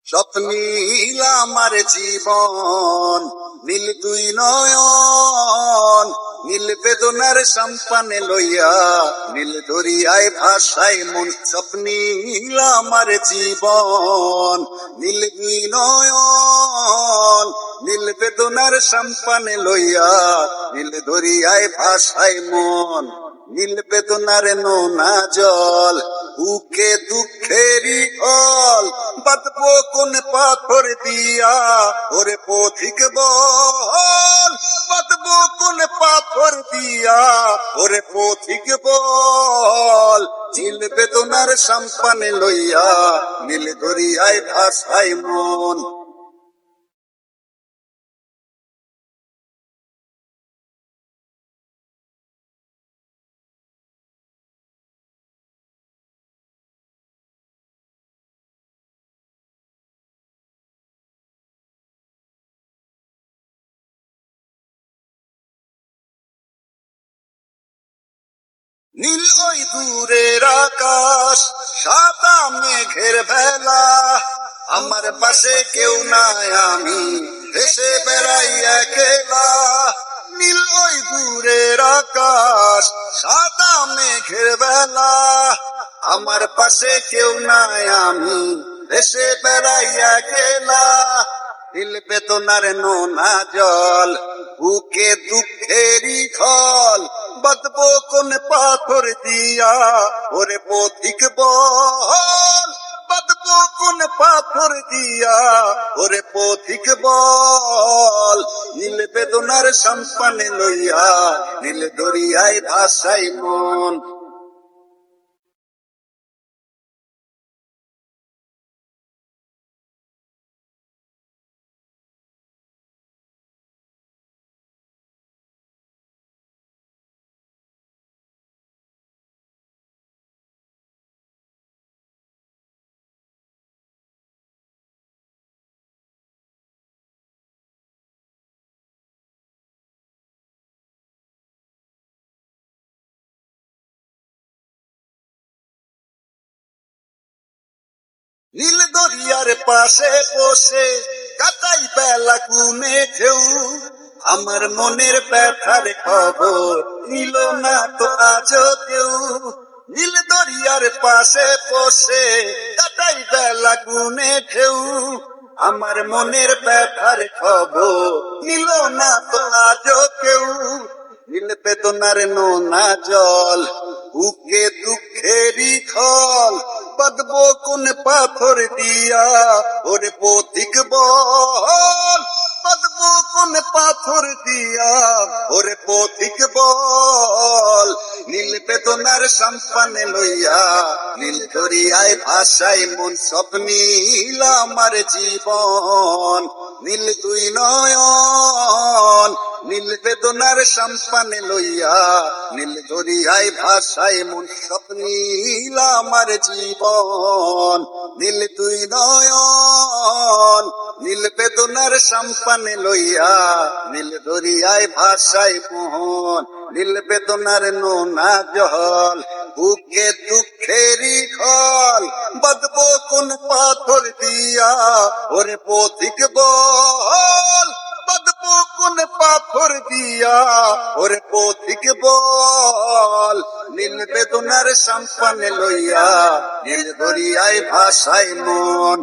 স্বপ্নীল আমার জীবন, নীল দুই নয়ন, নীল বেদনার সম্পানে লইয়া, নীল দরিয়ায় ভাষায় মন। স্বপ্নীল আমার জীবন, নীল দুই নয়ন, নীল বেদনার সম্পানে লইয়া, নীল দরিয়ায় ভাষায় মন। নীল বেদনার নোনা জল, বুকে দুঃখেরই ফল, বাঁধবো কোন পাথর দিয়া, ওরে পথিক বল, বাঁধবো কোন পাথর দিয়া, ওরে পথিক বল। নীল বেদনার সম্পানে লইয়া, নীল দরিয়ায় ভাষায় মন। নীল ওই দূরের আকাশ, সাদা মেঘের ভেলা, আমার পাশে কেউ নাই, আমি ভেসে বেড়াই একলা। নীল ওই দূরের আকাশ, সাদা মেঘের বেলা, আমার পাশে কেউ নাই, আমি ভেসে বেড়াই একলা। নীল বেদনার নোনা জল, বুকে দুঃখেরই খল, বাঁধবো কোন পাথর দিয়া, ওরে পথিক বল, বাঁধবো কোন পাথর দিয়া, ওরে পথিক বল। নীল বেদনার সম্পানে লইয়া, নীল দরিয়ায় ভাষায় মন। নীল দরিয়ার পাশে বসে কাটাই বেলা গুনে ঢেউ, আমার মনের ব্যথার খবর নিল না তো আজও কেউ। নীল দরিয়ার পাশে বসে কাটাই বেলা গুনে ঢেউ, আমার মনের ব্যথার খবর নিল না তো আজও কেউ। নীল বেদনার নোনা জল, বুকে দুঃখেরই খল, বাঁধবো কোন পাথর দিয়া, ওরে পথিক বল, বাঁধবো কোন পাথর দিয়া, ওরে পথিক বল। নীল বেদনার সম্পানে লইয়া, নীল দরিয়ায় ভাষায় মন। স্বপ্নীল আমার জীবন, নীল দুই নয়ন, নীল বেদনার সম্পানে লইয়া, নীল দরিয়ায় ভাষায় মন। স্বপ্নীল আমার জীবন, নীল দুই নয়ন, নীল বেদনার সম্পানে লইয়া, নীল দরিয়ায় ভাষায় মন। নীল বেদনার নোনা জল, বুকে দুঃখেরই খল, বাঁধবো কোন পাথর দিয়া, ওরে পথিক বল, বাঁধবো কোন পাথর দিয়া, ওরে পথিক বল। নীল বেদনার সম্পানে লইয়া, নীল দরিয়ায় ভাষায় মন।